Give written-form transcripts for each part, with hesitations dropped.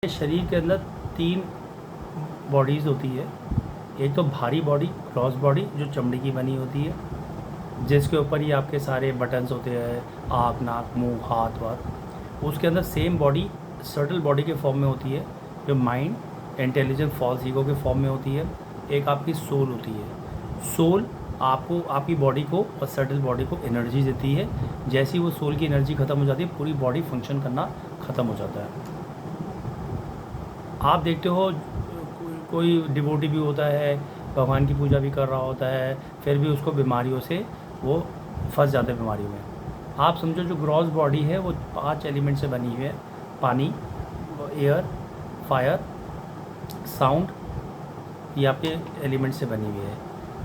शरीर के अंदर 3 बॉडीज़ होती है। एक तो भारी बॉडी, ग्रॉस बॉडी, जो चमड़ी की बनी होती है, जिसके ऊपर ही आपके सारे बटन्स होते हैं, आँख, नाक, मुंह, हाथ वाथ। उसके अंदर सेम बॉडी सर्टल बॉडी के फॉर्म में होती है, जो माइंड, इंटेलिजेंस, फॉल्स ईगो के फॉर्म में होती है। एक आपकी सोल होती है। सोल आपको, आपकी बॉडी को और सर्टल बॉडी को एनर्जी देती है। जैसी वो सोल की एनर्जी ख़त्म हो जाती है, पूरी बॉडी फंक्शन करना ख़त्म हो जाता है। आप देखते हो कोई डिवोटी भी होता है, भगवान की पूजा भी कर रहा होता है, फिर भी उसको बीमारियों से वो फंस जाते हैं बीमारियों में। आप समझो जो ग्रॉस बॉडी है वो 5 एलिमेंट से बनी हुई है। पानी, एयर, फायर, साउंड, ये आपके एलिमेंट से बनी हुई है।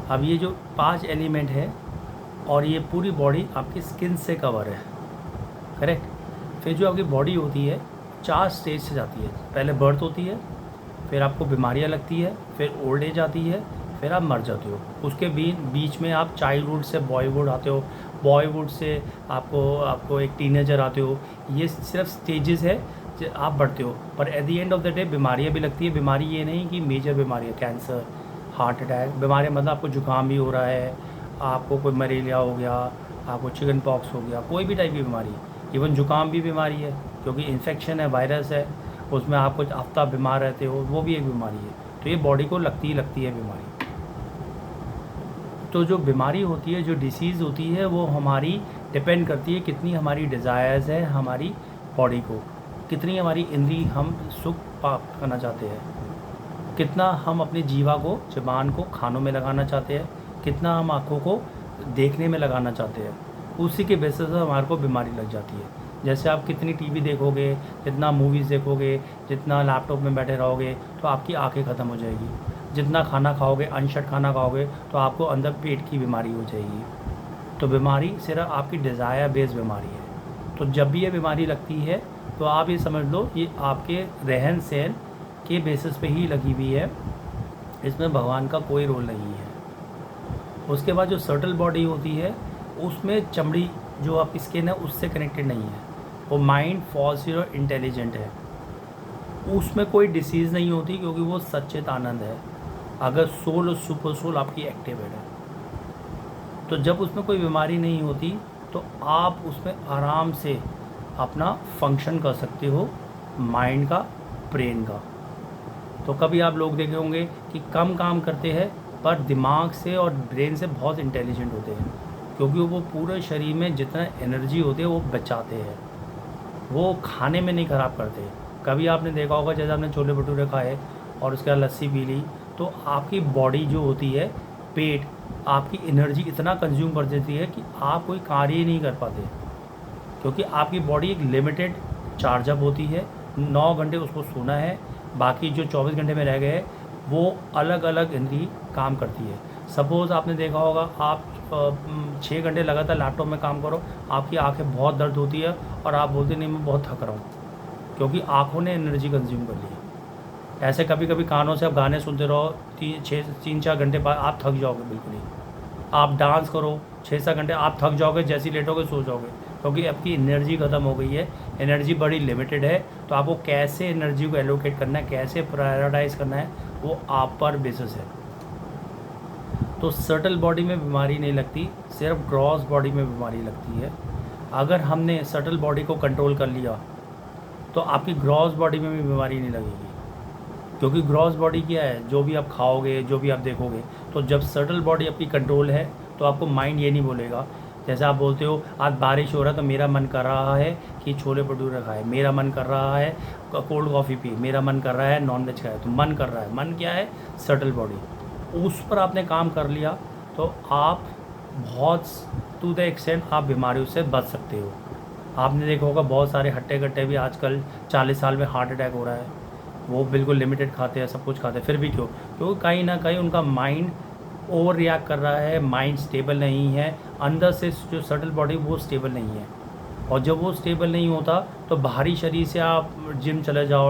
अब ये जो 5 एलिमेंट है और ये पूरी बॉडी आपकी स्किन से कवर है, करेक्ट। फिर जो आपकी बॉडी होती है 4 स्टेज से जाती है। पहले बर्थ होती है, फिर आपको बीमारियां लगती है, फिर ओल्ड एज आती है, फिर आप मर जाते हो। उसके बीच में आप चाइल्डहुड से बॉयवुड आते हो, बॉयवुड से आपको एक टीनेजर आते हो। ये सिर्फ स्टेजेस है जो आप बढ़ते हो, पर at the end of the day बीमारियाँ भी लगती है। बीमारी ये नहीं कि मेजर बीमारी है, कैंसर, हार्ट अटैक बीमारी, मतलब आपको जुकाम भी हो रहा है, आपको कोई मलेरिया हो गया, आपको चिकन पॉक्स हो गया, कोई भी टाइप की बीमारी। इवन जुकाम भी बीमारी है, क्योंकि इन्फेक्शन है, वायरस है, उसमें आप कुछ हफ्ता बीमार रहते हो, वो भी एक बीमारी है। तो ये बॉडी को लगती है बीमारी। तो जो बीमारी होती है, जो डिसीज़ होती है, वो हमारी डिपेंड करती है कितनी हमारी डिज़ायर्स है, हमारी बॉडी को, कितनी हमारी इंद्री हम सुख करना चाहते हैं, कितना हम अपनी जीवा को, ज़बान को खानों में लगाना चाहते हैं, कितना हम आँखों को देखने में लगाना चाहते हैं। उसी के बेसिस पर हमारे को बीमारी लग जाती है। जैसे आप कितनी टीवी देखोगे, जितना मूवीज़ देखोगे, जितना लैपटॉप में बैठे रहोगे, तो आपकी आंखें ख़त्म हो जाएगी। जितना खाना खाओगे, अनशट खाना खाओगे, तो आपको अंदर पेट की बीमारी हो जाएगी। तो बीमारी सिर्फ आपकी डिज़ायर बेस्ड बीमारी है। तो जब भी ये बीमारी लगती है, तो आप ये समझ लो ये आपके रहन सहन के बेसिस पे ही लगी हुई है, इसमें भगवान का कोई रोल नहीं है। उसके बाद जो सर्टल बॉडी होती है, उसमें चमड़ी, जो आपकी स्किन है, उससे कनेक्टेड नहीं है। वो माइंड, फॉल्स और इंटेलिजेंट है, उसमें कोई डिसीज़ नहीं होती, क्योंकि वो सच्चित आनंद है। अगर सोल और सुपर सोल आपकी एक्टिवेट है, तो जब उसमें कोई बीमारी नहीं होती, तो आप उसमें आराम से अपना फंक्शन कर सकते हो, माइंड का, ब्रेन का। तो कभी आप लोग देखे होंगे कि कम काम करते हैं, पर दिमाग से और ब्रेन से बहुत इंटेलिजेंट होते हैं, क्योंकि वो पूरे शरीर में जितना एनर्जी होती है वो बचाते हैं, वो खाने में नहीं ख़राब करते। कभी आपने देखा होगा, जैसे आपने छोले भटूरे खाए और उसके बाद लस्सी पी ली, तो आपकी बॉडी जो होती है, पेट आपकी एनर्जी इतना कंज्यूम कर देती है कि आप कोई कार्य ही नहीं कर पाते, क्योंकि आपकी बॉडी एक लिमिटेड चार्जअप होती है। 9 घंटे उसको सोना है, बाकी जो 24 घंटे में रह गए वो अलग अलग इनकी काम करती है। सपोज़ आपने देखा होगा, आप 6 घंटे लगातार लैपटॉप में काम करो, आपकी आंखें बहुत दर्द होती है और आप बोलते नहीं मैं बहुत थक रहा हूँ, क्योंकि आँखों ने एनर्जी कंज्यूम कर ली है। ऐसे कभी कभी कानों से आप गाने सुनते रहो, 3-4 घंटे बाद आप थक जाओगे बिल्कुल ही। आप डांस करो 6-7 घंटे, आप थक जाओगे, जैसे ही लेटोगे सो जाओगे, क्योंकि आपकी एनर्जी ख़त्म हो गई है। एनर्जी बड़ी लिमिटेड है, तो आपको कैसे एनर्जी को एलोकेट करना है, कैसे प्रायोरिटाइज़ करना है, वो आप पर बेसिस है। तो सर्टल बॉडी में बीमारी नहीं लगती, सिर्फ ग्रॉस बॉडी में बीमारी लगती है। अगर हमने सर्टल बॉडी को कंट्रोल कर लिया, तो आपकी ग्रॉस बॉडी में भी बीमारी नहीं लगेगी, क्योंकि ग्रॉस बॉडी क्या है, जो भी आप खाओगे, जो भी आप देखोगे। तो जब सर्टल बॉडी आपकी कंट्रोल है, तो आपको माइंड ये नहीं बोलेगा, जैसे आप बोलते हो आज बारिश हो रहा है तो मेरा मन कर रहा है कि छोले भटूरे खाए, मेरा मन कर रहा है कोल्ड कॉफ़ी पी, मेरा मन कर रहा है नॉनवेज खाए, तो मन कर रहा है, मन क्या है, सर्टल बॉडी। उस पर आपने काम कर लिया, तो आप बहुत टू द एक्सटेंट आप बीमारियों से बच सकते हो। आपने देखा होगा बहुत सारे हट्टे कट्टे भी आजकल 40 साल में हार्ट अटैक हो रहा है, वो बिल्कुल लिमिटेड खाते हैं, सब कुछ खाते हैं, फिर भी क्यों? क्योंकि कहीं ना कहीं उनका माइंड ओवर रिएक्ट कर रहा है, माइंड स्टेबल नहीं है, अंदर से जो सर्टल बॉडी वो स्टेबल नहीं है। और जब वो स्टेबल नहीं होता, तो बाहरी शरीर से आप जिम चले जाओ,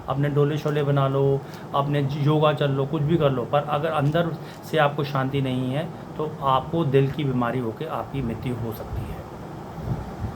अपने डोले शोले बना लो, अपने योगा चल लो, कुछ भी कर लो, पर अगर अंदर से आपको शांति नहीं है, तो आपको दिल की बीमारी होकर आपकी मृत्यु हो सकती है।